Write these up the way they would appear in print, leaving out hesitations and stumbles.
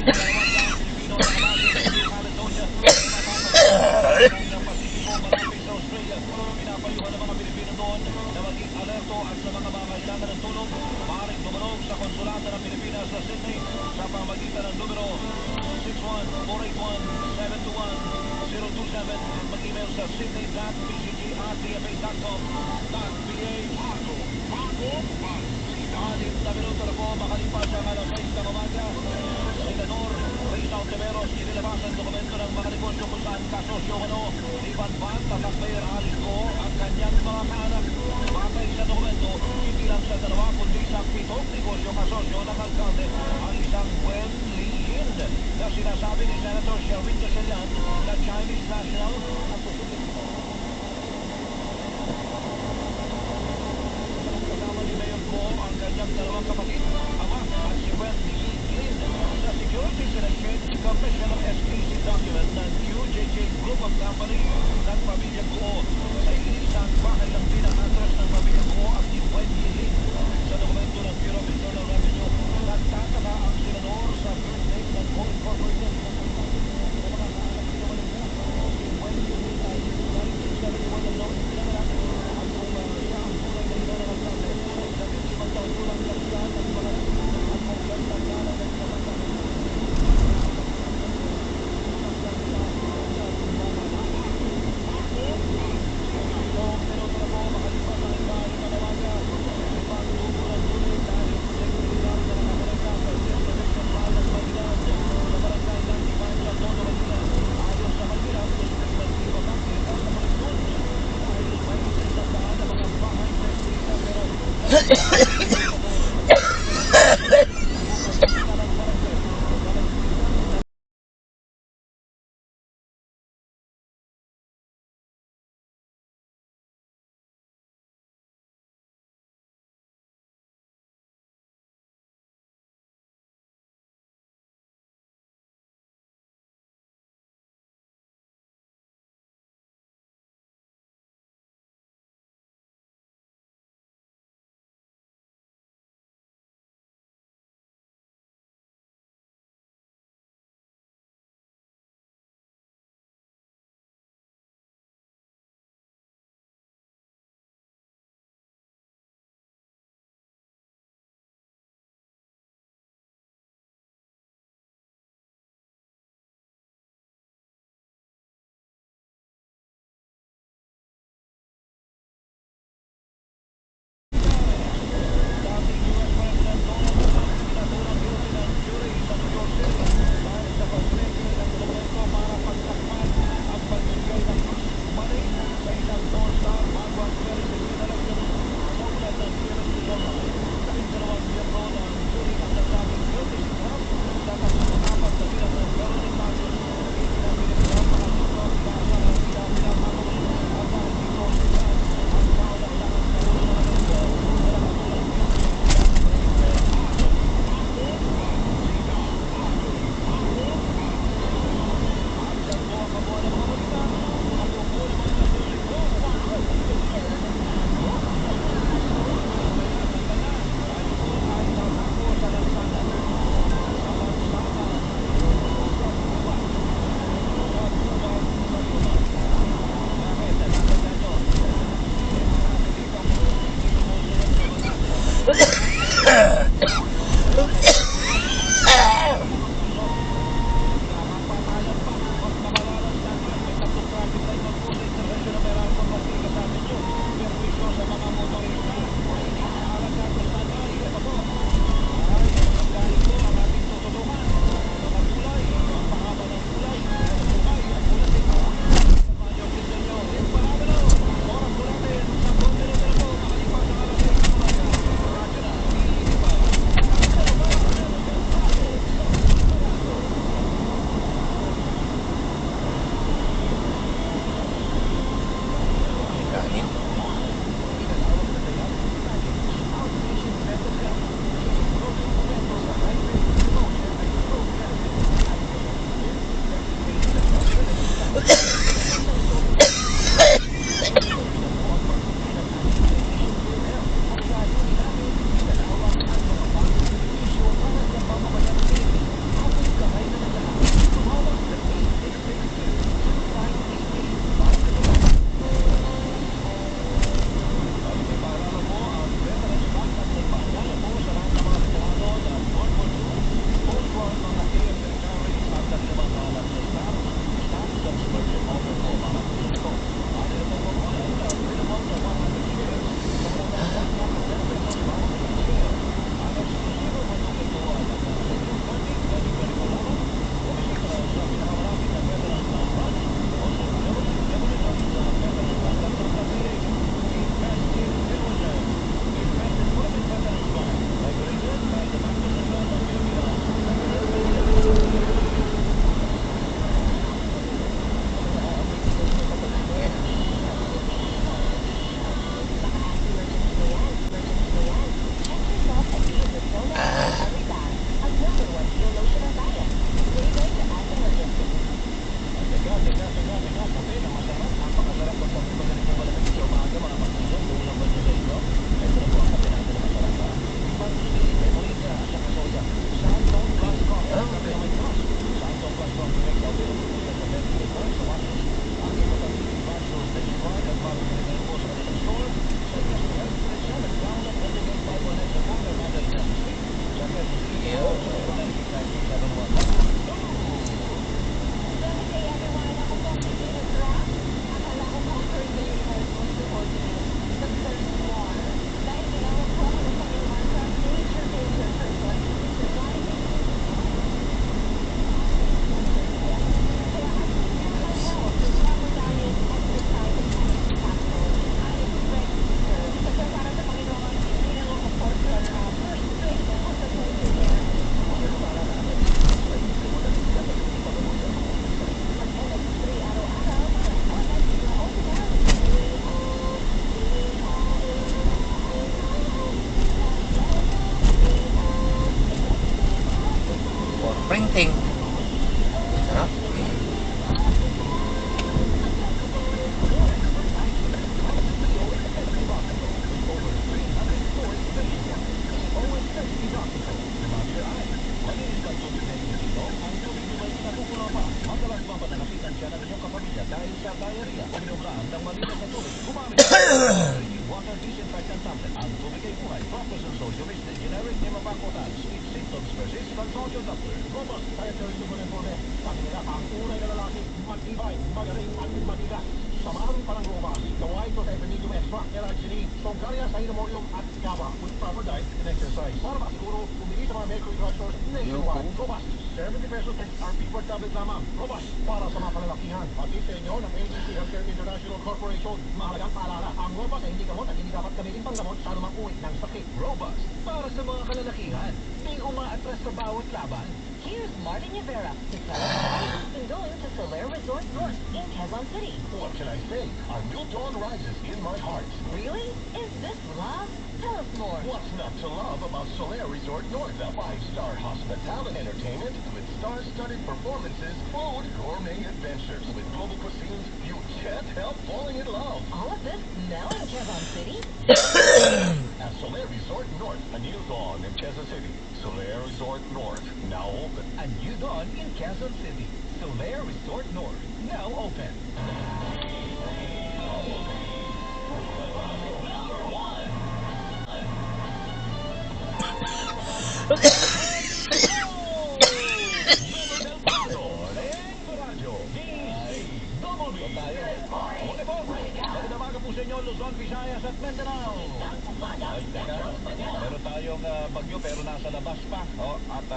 Dalawang Pilipino na kabase sa New Caledonia ay matapos ng Pasipiko malapit sa Australia. Pinapayuhan ng mga Pilipino doon na maging alerto at sa mga kailangan ng tulong, maaaring dumulog sa konsulata ng Pilipinas sa Sydney sa pamagitan ng numero 61-481-721-027 at mag-email sa sydney.pcg@dfacom.pa. Anim na minuto na po makalipas ang alas 6 ng umaga. Senador Rizal Teveros inilabas ang dokumento ng mga negosyo kung saan kasosyo ni Banban at Mayor Alice Go ang kanyang mga kaanak. Batay sa dokumento, hindi lang sa dalawa kundi sa 7 negosyo kasosyo ng alkalde ang isang Wen Li Yin na sinasabi ni Senator Sherwin Gatchalian na Chinese national at kasama ni Mayor Go ang kanyang dalawang kapatid, ama at si Wen Li Yin. Sa Securities and Exchange Commission of SEC document ng QJJ Group of Companies ng pamilya Go sa iisang bahay lang din ang address ng pamilya Go at ni Wen Li Yin. Sa dokumento ng Bureau of Internal Revenue, nagtataka ang senador sa first name ng Go Incorporated ng sa mga kaanak ni Go. Si Wen Li Yin ay 1971 ang noong pinanganak at kung siya ang tunay na ina ng alkalde, 75 taon ko lang siya ng mga at kung gandang nalang ng kapatid. focus on socialist and generic pneumococcal sleep symptoms persist, consult your doctor. Robust dietary supplement for men. Sabi nila, ang unay na lalaki, matibay, magaling at matigas. Samahan parang Robust, the white of epimedium extract, L-arginine, Songaria, Cynomorium at GABA with proper diet and exercise. Para masiguro, pumili sa mga Mercury drugstores nationwide. Robust, 70 pesos XRP per tablet lamang. Robust, para sa mga palalakihan. Pati sa inyo ng ABC Healthcare International Corporation, mahalagang paalala, ang Robust ay hindi gamot at hindi dapat gamitin panggamot sa anumang uri ng sakit. Robust para sa mga kalalakihan. Di umaatras sa bawat laban. Here's Martin Rivera to tell us why he's been going to Solaire Resort North in Quezon City. What can I say? A new dawn rises in my heart. Really? Is this love? Tell us more. What's not to love about Solaire Resort North? A five-star hospitality entertainment with star-studded performances, food, gourmet adventures. With global cuisines, you can't help falling in love. All of this now in Quezon City? At Solaire Resort North, a new dawn in Quezon City. Solaire Resort North, now open. A new dawn in Quezon City. Solaire Resort North, now open. Luzon, Visayas at Mindanao. Ay, teka. Meron tayong bagyo pero nasa labas pa. At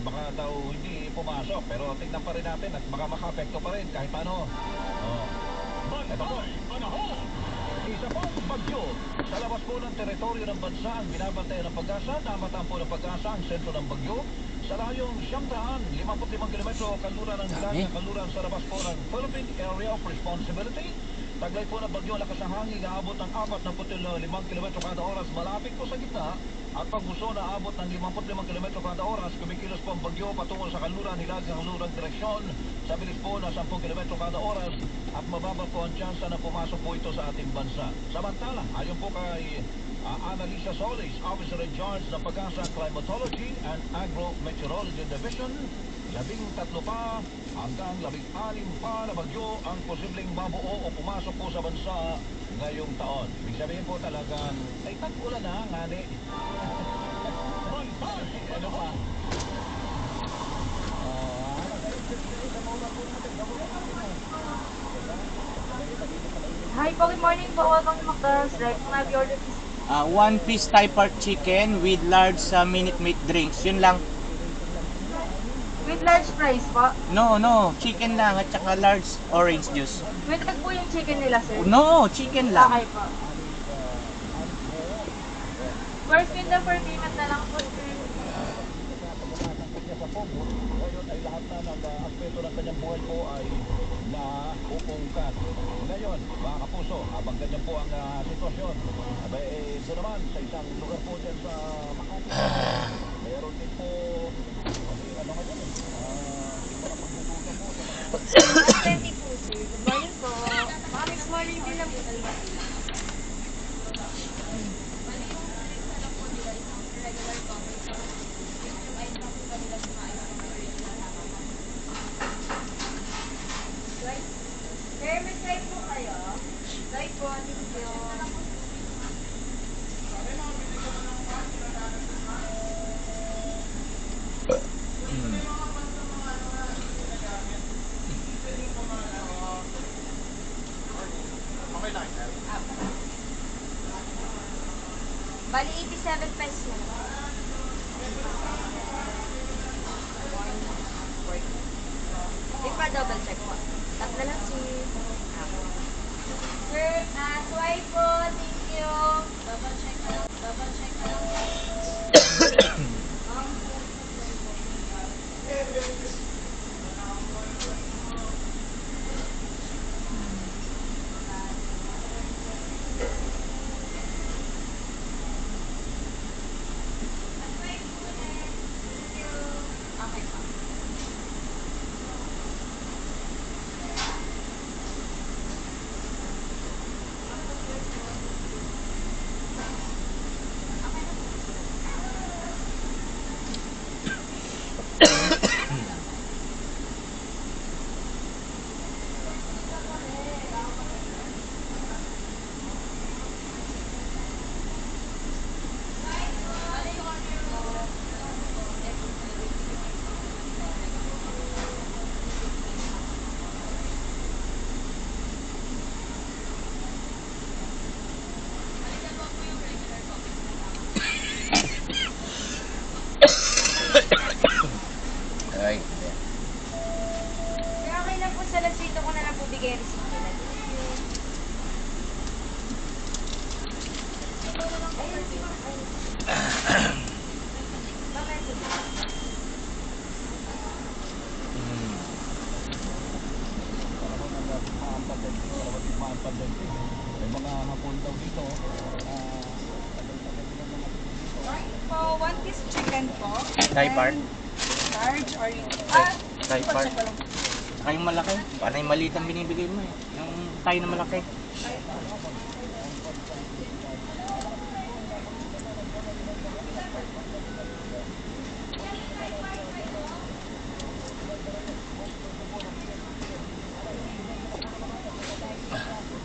baka daw hindi pumasok. Pero tingnan pa rin natin at baka maka-apekto pa rin kahit paano. Ito po. Isa pong bagyo. Sa labas po ng teritoryo ng bansa ang binabantayan ng Pag-asa. Namataan po ng Pag-asa ang sentro ng bagyo. Sa layong 55 kilometro kanluran ng Hilaga, kanluran sa labas po ng Philippine Area of Responsibility. Taglay po ng bagyo, lakas ng hangin, aabot ng 45 kilometro kada oras, malapit po sa gitna. At pag gusto na aabot ng 55 kilometro kada oras, kumikilos po ang bagyo patungo sa kanluran, Hilaga, kanlurang direksyon. Sa bilis po na 10 kilometro kada oras at mababa po ang tsansa na pumasok po ito sa ating bansa. Samantala, ayon po kay Annalisa Solis, Officer in Charge ng Pag-asa Climatology and Agro-Meteorology Division, 13 pa hanggang 16 pa na bagyo ang posibleng mabuo o pumasok po sa bansa ngayong taon. Ibig sabihin po talagang ay tag-ulan na, ngani. Ano pa? Hi po, good morning po. Welcome to McDonald's. Right, kung have your order please. One piece Thai part chicken with large Minute Maid drinks. Yun lang. With large fries po. No, chicken lang at saka large orange juice. With egg po yung chicken nila, sir. No, chicken lang. Okay po. First window for payment na lang po, sir. Ngayon ay lahat na ng aspeto ng kanyang buhay po ay naupungkat. Ngayon, mga kapuso, habang ganyan po ang sitwasyon, ito naman sa isang lugar po dyan sa Makati, meron din po, ano nga dyan, parang pagbubuga po sa mga... 20 po, sir. Good morning po. Baka next morning din lang po. Sir, may try po kayo. Try po, thank you. Bali, 87 pesos. Ipa-double check po. Tap na lang, sir. Sir, swipe po. Thank you. Double check na lang. Double check na lang. Okay po. po, one piece chicken po. Thai part? And large or... Thai part. check ko lang. Saka yung malaki. Paano yung maliit ang binibigay mo eh. Yung Thai na malaki.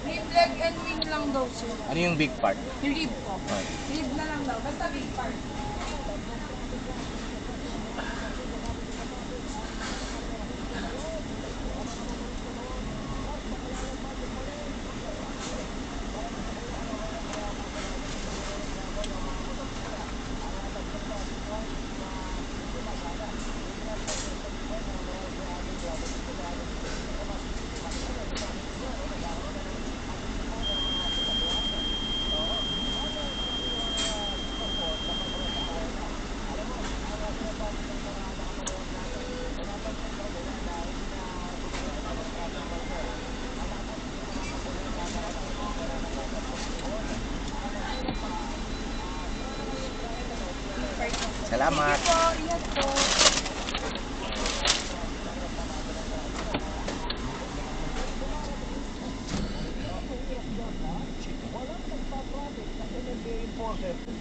Rib leg and wing lang daw, sir. Ano yung big part? Rib po. Ah. Rib na lang daw. Basta big part. Salamat. Thank you po. Ingat po.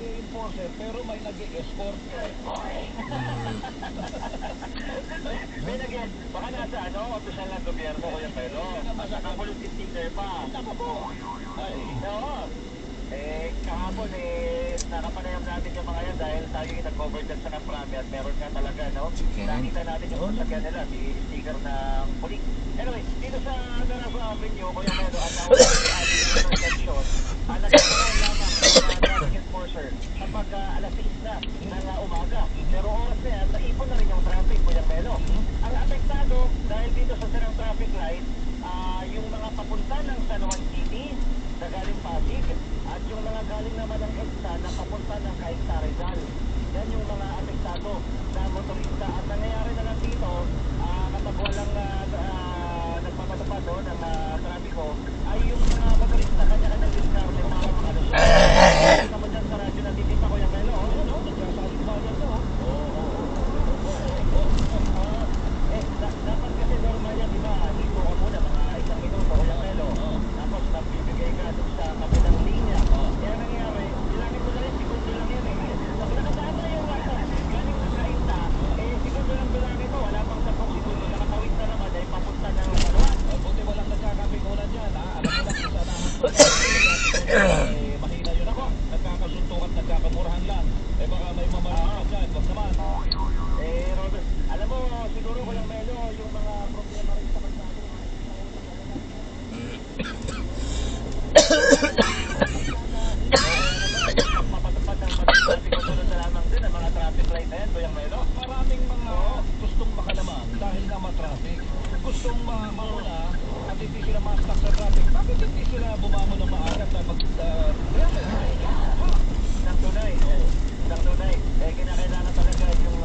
Enforcer, pero may nag-escort. May baka nasa opisyal ng gobyerno ko yung pelo. Nasa kapulitin sticker pa. Tama po. Ay, oo. Kahapon nakapanayam natin yung mga yan dahil tayo yung nag-cover dyan sa Kaprami at meron nga talaga, no? Chicken. Nakita natin yung sasakyan nila, may sticker ng pulik. Anyway, dito sa Daraso Avenue, Kuya Melo, at ako ating intersection, nagkakaroon lamang ng traffic enforcer kapag alas 6 na ng umaga. Pero oras na yan, naipon na rin yung traffic, Kuya Melo. Ang apektado, dahil dito sa sirang traffic light, yung mga papunta ng San Juan City, na galing Pasig, at yung mga galing naman ng EDSA na papunta ng Cainta Rizal. Yan yung mga apektado na motorista. At nangyayari na lang dito, kapag walang nagpapatupad ng trapiko, ay yung mga motorista kanya-kanyang discard yung mga lusot. Kita mo dyan sa radyo na titita ko yung Melo. Ano? Nagsasalit ba yan to? Dapat kasi normal yan, di ba? Dito ka muna, mga isang minuto ko yung Melo. Tapos nagbibigay ka doon sa kabilang linya. Kaya nangyari, bilangin mo na rin, segundo lang yan eh. Pag nakasama na yung galing sa Cainta, segundo lang bilangin mo, wala pang 10 segundo, nakatawid na naman, ay papunta ng Maluan. Buti walang nagkakapikunan dyan, ha? Alam mo lang kung saan mahina yun ako. Nagkakasuntukan, nagkakamurahan lang. Baka may mamarahan dyan, wag naman. Robert, alam mo, siguro ko lang Melo, yung mga problema rin sa kalsado. Mapatupad ng traffic control na lamang din ang mga traffic light na yan, Kuya Melo. Maraming mga gustong makalaman dahil nga matraffic. Gustong mauna at hindi sila ma-stuck sa traffic. Bakit hindi sila bumamo ng maaga at mag-travel? Nang tunay. Kinakailangan talaga yung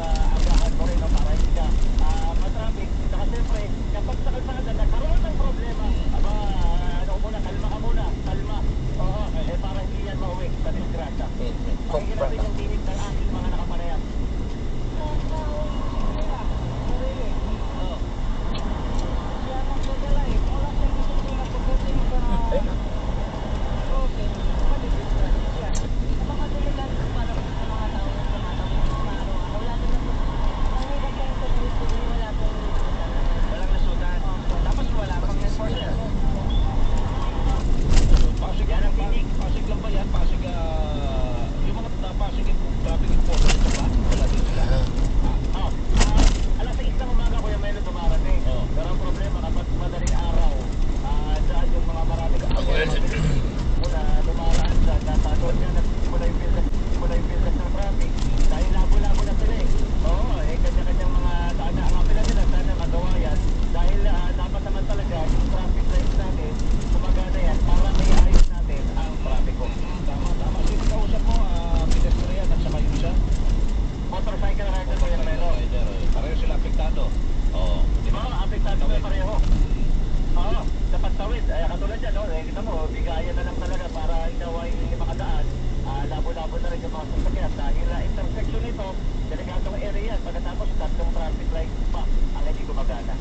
lumabas na rin yung mga sasakyan dahil intersection nito, delegadong area yan. Pagkatapos, tatlong traffic lights pa ang hindi gumagana.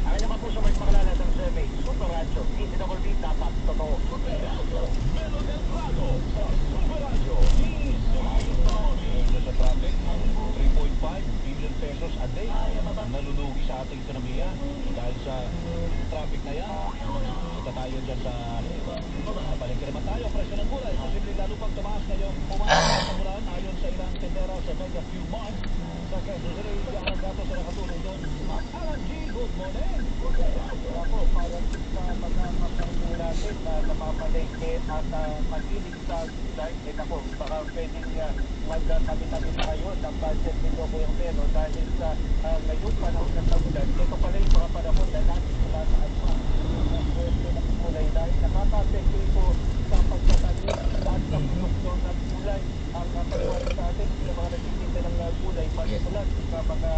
Ang naman po sa may pangalala ng survey, Super Radio, DCWB dapat totoo. Melo del Prado sa Super Radio. Sa traffic, 3.5 billion pesos a day ang nalulugi sa ating ekonomiya dahil sa traffic na yan. Ito tayo dyan sa palengke naman tayo. Presyo ng gulay, posible lalo pang tumaas ngayong pumakas sa ulan ayon sa ilang tendera sa Mega Few Mart. Sa Quezon City, ang gato sa nakatulong doon. Alan G, good morning! Ako, parang sa pagkakasangko natin na napapalengke at mag-ilig sa gulay, ako, baka pwedeng magkatabi-tabi na kayo ng budget nito ko yung pero dahil sa ngayong panahon ng tagulan, ito pala yung mga panahon na natin sila sa alma. Ng gulay dahil nakaka-apekto ito sa pagtatanim at sa produksyon ng gulay. Ang pagwari sa atin, yung mga nagtitinda ng gulay, pagsulat sa mga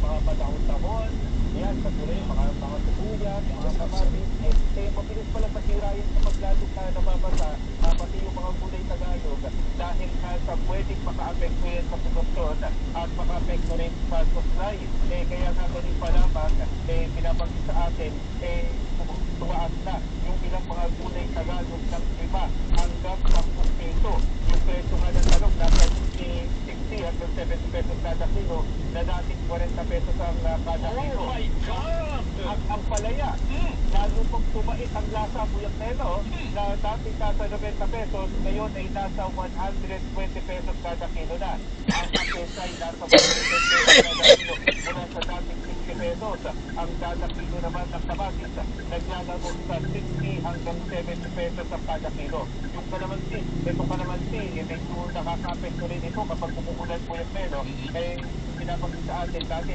panahon-tahon, yan, patuloy, mga tubuyan, mga kamatis, mabilis pala masirayan sa paglalog na nababasa, pati yung mga gulay Tagalog, dahil sa pwedeng maka-apekto yan sa produksyon at maka-apekto rin sa supply. Kaya nga ganun pa lamang, binabanggit sa atin, tumaas na yung ilang mga gulay Tagalog ng 5 hanggang 10 peso. Yung presyo nga ng talong nasa 60 hanggang 70 pesos kada kilo, na dating 40 pesos ang kada kilo. Oh my God! At ang palaya, lalo pong tumait ang lasa Buyang Nelo, na dating nasa 90 pesos, ngayon ay nasa 120 pesos kada kilo na. Ang kapesa ay nasa 120 pesos kada kilo, mula sa dating 60 pesos. Ang kada kilo naman ng kamatis, naglalabog sa 60 hanggang 70 pesos ang kada kilo. Yung kalamansi, medyo nakakapekto rin ito kapag umuulan Buyang Nelo, binabanggit sa atin dati